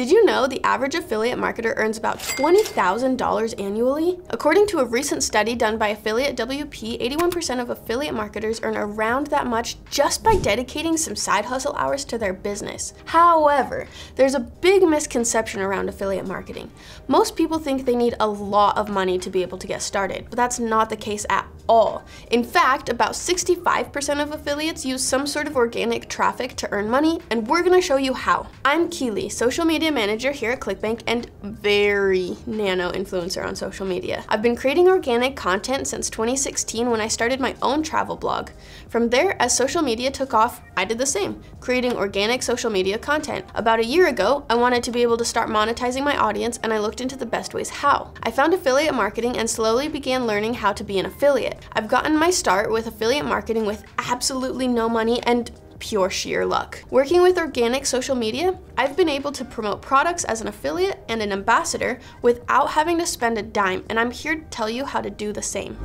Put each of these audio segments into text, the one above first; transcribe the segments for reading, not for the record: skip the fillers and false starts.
Did you know the average affiliate marketer earns about $20,000 annually? According to a recent study done by Affiliate WP, 81% of affiliate marketers earn around that much just by dedicating some side hustle hours to their business. However, there's a big misconception around affiliate marketing. Most people think they need a lot of money to be able to get started, but that's not the case at all. In fact, about 65% of affiliates use some sort of organic traffic to earn money, and we're gonna show you how. I'm Keely, social media manager here at ClickBank and very nano influencer on social media. I've been creating organic content since 2016 when I started my own travel blog. From there, as social media took off, I did the same, creating organic social media content. About a year ago, I wanted to be able to start monetizing my audience, and I looked into the best ways how. I found affiliate marketing and slowly began learning how to be an affiliate. I've gotten my start with affiliate marketing with absolutely no money and pure sheer luck. Working with organic social media, I've been able to promote products as an affiliate and an ambassador without having to spend a dime, and I'm here to tell you how to do the same.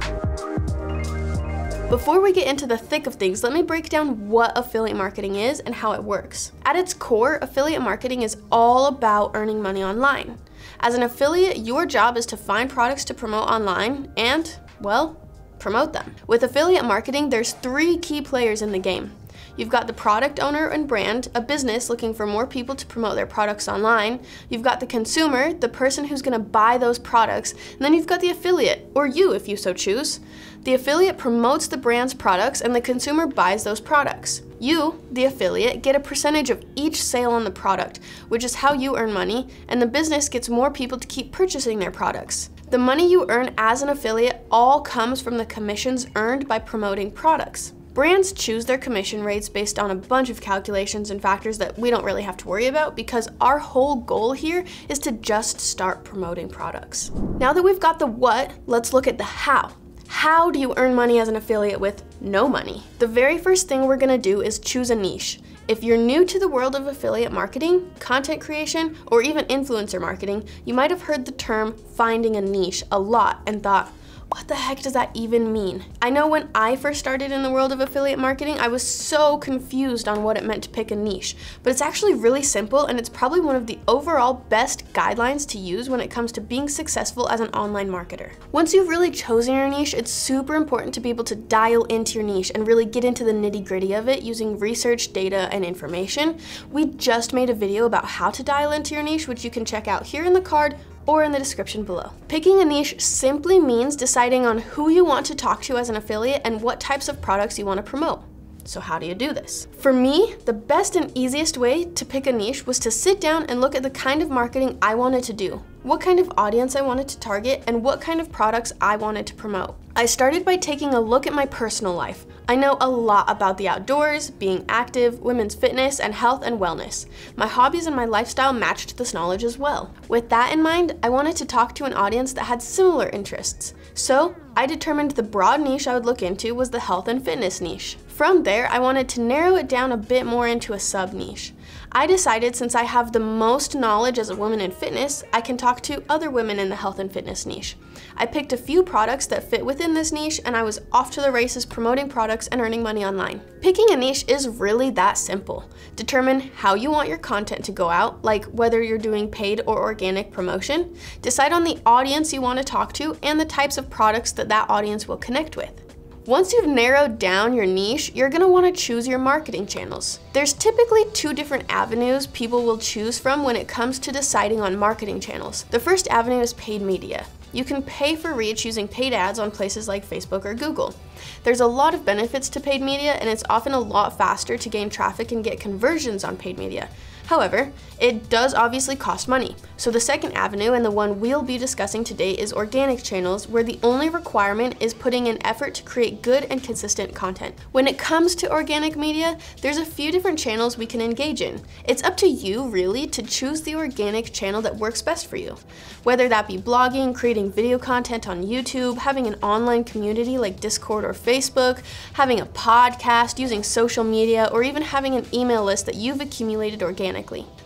Before we get into the thick of things, let me break down what affiliate marketing is and how it works. At its core, affiliate marketing is all about earning money online. As an affiliate, your job is to find products to promote online and, well, promote them. With affiliate marketing, there's 3 key players in the game. You've got the product owner and brand, a business looking for more people to promote their products online. You've got the consumer, the person who's gonna buy those products. And then you've got the affiliate, or you if you so choose. The affiliate promotes the brand's products and the consumer buys those products. You, the affiliate, get a percentage of each sale on the product, which is how you earn money, and the business gets more people to keep purchasing their products. The money you earn as an affiliate all comes from the commissions earned by promoting products. Brands choose their commission rates based on a bunch of calculations and factors that we don't really have to worry about because our whole goal here is to just start promoting products. Now that we've got the what, let's look at the how. How do you earn money as an affiliate with no money? The very first thing we're gonna do is choose a niche. If you're new to the world of affiliate marketing, content creation, or even influencer marketing, you might have heard the term finding a niche a lot and thought, what the heck does that even mean? I know when I first started in the world of affiliate marketing, I was so confused on what it meant to pick a niche, but it's actually really simple and it's probably one of the overall best guidelines to use when it comes to being successful as an online marketer. Once you've really chosen your niche, it's super important to be able to dial into your niche and really get into the nitty-gritty of it using research, data, and information. We just made a video about how to dial into your niche, which you can check out here in the card or in the description below. Picking a niche simply means deciding on who you want to talk to as an affiliate and what types of products you want to promote. So how do you do this? For me, the best and easiest way to pick a niche was to sit down and look at the kind of marketing I wanted to do, what kind of audience I wanted to target, and what kind of products I wanted to promote. I started by taking a look at my personal life. I know a lot about the outdoors, being active, women's fitness, and health and wellness. My hobbies and my lifestyle matched this knowledge as well. With that in mind, I wanted to talk to an audience that had similar interests. So I determined the broad niche I would look into was the health and fitness niche. From there, I wanted to narrow it down a bit more into a sub-niche. I decided since I have the most knowledge as a woman in fitness, I can talk to other women in the health and fitness niche. I picked a few products that fit within this niche and I was off to the races promoting products and earning money online. Picking a niche is really that simple. Determine how you want your content to go out, like whether you're doing paid or organic promotion. Decide on the audience you want to talk to and the types of products that that audience will connect with. Once you've narrowed down your niche, you're gonna wanna choose your marketing channels. There's typically 2 different avenues people will choose from when it comes to deciding on marketing channels. The first avenue is paid media. You can pay for reach using paid ads on places like Facebook or Google. There's a lot of benefits to paid media and it's often a lot faster to gain traffic and get conversions on paid media. However, it does obviously cost money. So the second avenue, and the one we'll be discussing today, is organic channels, where the only requirement is putting in effort to create good and consistent content. When it comes to organic media, there's a few different channels we can engage in. It's up to you, really, to choose the organic channel that works best for you. Whether that be blogging, creating video content on YouTube, having an online community like Discord or Facebook, having a podcast, using social media, or even having an email list that you've accumulated organically.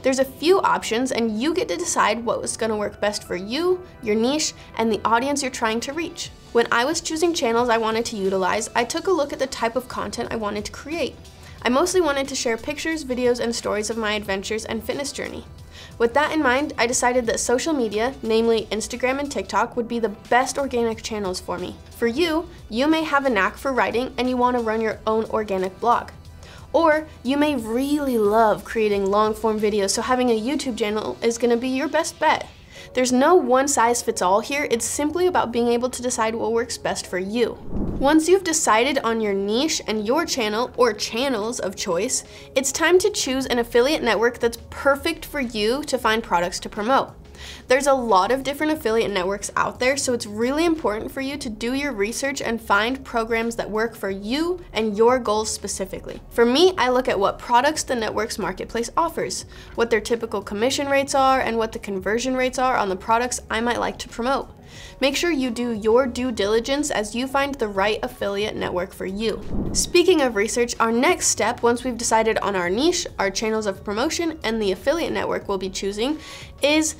There's a few options and you get to decide what was going to work best for you, your niche, and the audience you're trying to reach. When I was choosing channels I wanted to utilize, I took a look at the type of content I wanted to create. I mostly wanted to share pictures, videos, and stories of my adventures and fitness journey. With that in mind, I decided that social media, namely Instagram and TikTok, would be the best organic channels for me. For you, you may have a knack for writing and you want to run your own organic blog. Or you may really love creating long-form videos, so having a YouTube channel is going to be your best bet. There's no one-size-fits-all here, it's simply about being able to decide what works best for you. Once you've decided on your niche and your channel or channels of choice, it's time to choose an affiliate network that's perfect for you to find products to promote. There's a lot of different affiliate networks out there, so it's really important for you to do your research and find programs that work for you and your goals specifically. For me, I look at what products the network's marketplace offers, what their typical commission rates are, and what the conversion rates are on the products I might like to promote. Make sure you do your due diligence as you find the right affiliate network for you. Speaking of research, our next step, once we've decided on our niche, our channels of promotion, and the affiliate network we'll be choosing, is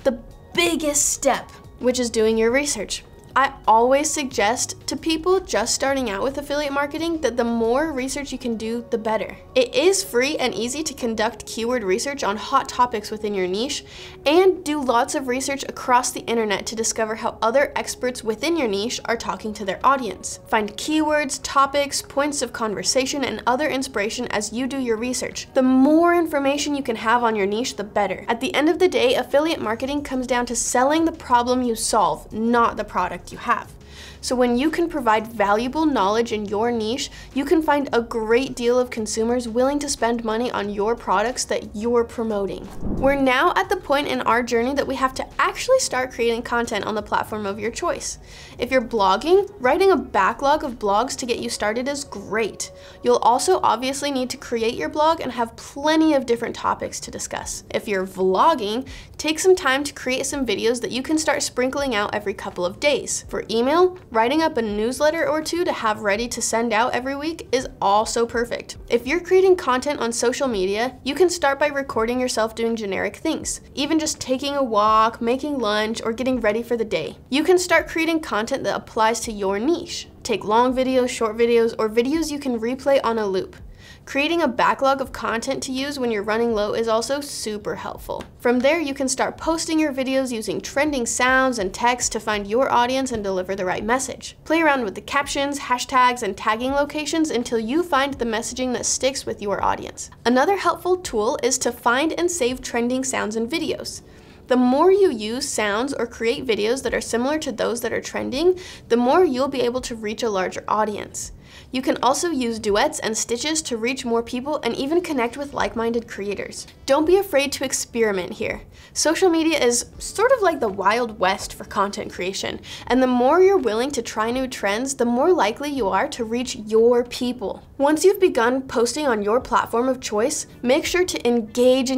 the biggest step, which is doing your research. I always suggest to people just starting out with affiliate marketing that the more research you can do, the better. It is free and easy to conduct keyword research on hot topics within your niche and do lots of research across the internet to discover how other experts within your niche are talking to their audience. Find keywords, topics, points of conversation, and other inspiration as you do your research. The more information you can have on your niche, the better. At the end of the day, affiliate marketing comes down to selling the problem you solve, not the product you have. So when you can provide valuable knowledge in your niche, you can find a great deal of consumers willing to spend money on your products that you're promoting. We're now at the point in our journey that we have to actually start creating content on the platform of your choice. If you're blogging, writing a backlog of blogs to get you started is great. You'll also obviously need to create your blog and have plenty of different topics to discuss. If you're vlogging, take some time to create some videos that you can start sprinkling out every couple of days. For email, writing up a newsletter or two to have ready to send out every week is also perfect. If you're creating content on social media, you can start by recording yourself doing generic things, even just taking a walk, making lunch, or getting ready for the day. You can start creating content that applies to your niche. Take long videos, short videos, or videos you can replay on a loop. Creating a backlog of content to use when you're running low is also super helpful. From there, you can start posting your videos using trending sounds and text to find your audience and deliver the right message. Play around with the captions, hashtags, and tagging locations until you find the messaging that sticks with your audience. Another helpful tool is to find and save trending sounds and videos. The more you use sounds or create videos that are similar to those that are trending, the more you'll be able to reach a larger audience. You can also use duets and stitches to reach more people and even connect with like-minded creators. Don't be afraid to experiment here. Social media is sort of like the Wild West for content creation, and the more you're willing to try new trends, the more likely you are to reach your people. Once you've begun posting on your platform of choice, make sure to engage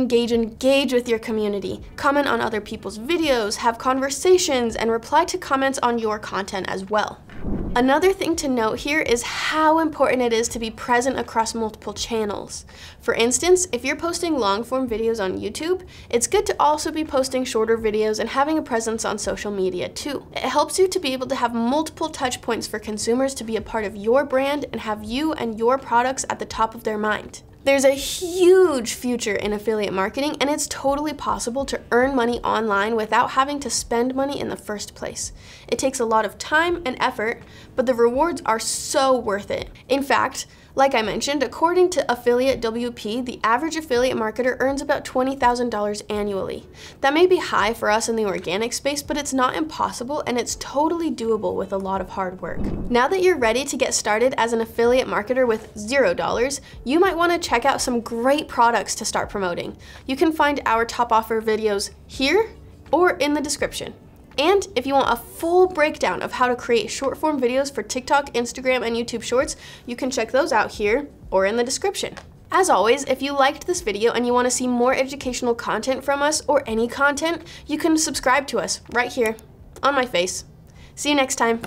with your community. Comment on other people's videos, have conversations, and reply to comments on your content as well. Another thing to note here is how important it is to be present across multiple channels. For instance, if you're posting long-form videos on YouTube, it's good to also be posting shorter videos and having a presence on social media too. It helps you to be able to have multiple touch points for consumers to be a part of your brand and have you and your products at the top of their mind. There's a huge future in affiliate marketing, and it's totally possible to earn money online without having to spend money in the first place. It takes a lot of time and effort, but the rewards are so worth it. In fact, like I mentioned, according to Affiliate WP, the average affiliate marketer earns about $20,000 annually. That may be high for us in the organic space, but it's not impossible and it's totally doable with a lot of hard work. Now that you're ready to get started as an affiliate marketer with $0, you might want to check out some great products to start promoting. You can find our top offer videos here or in the description. And if you want a full breakdown of how to create short form videos for TikTok, Instagram, and YouTube Shorts, you can check those out here or in the description. As always, if you liked this video and you want to see more educational content from us or any content, you can subscribe to us right here on my face. See you next time.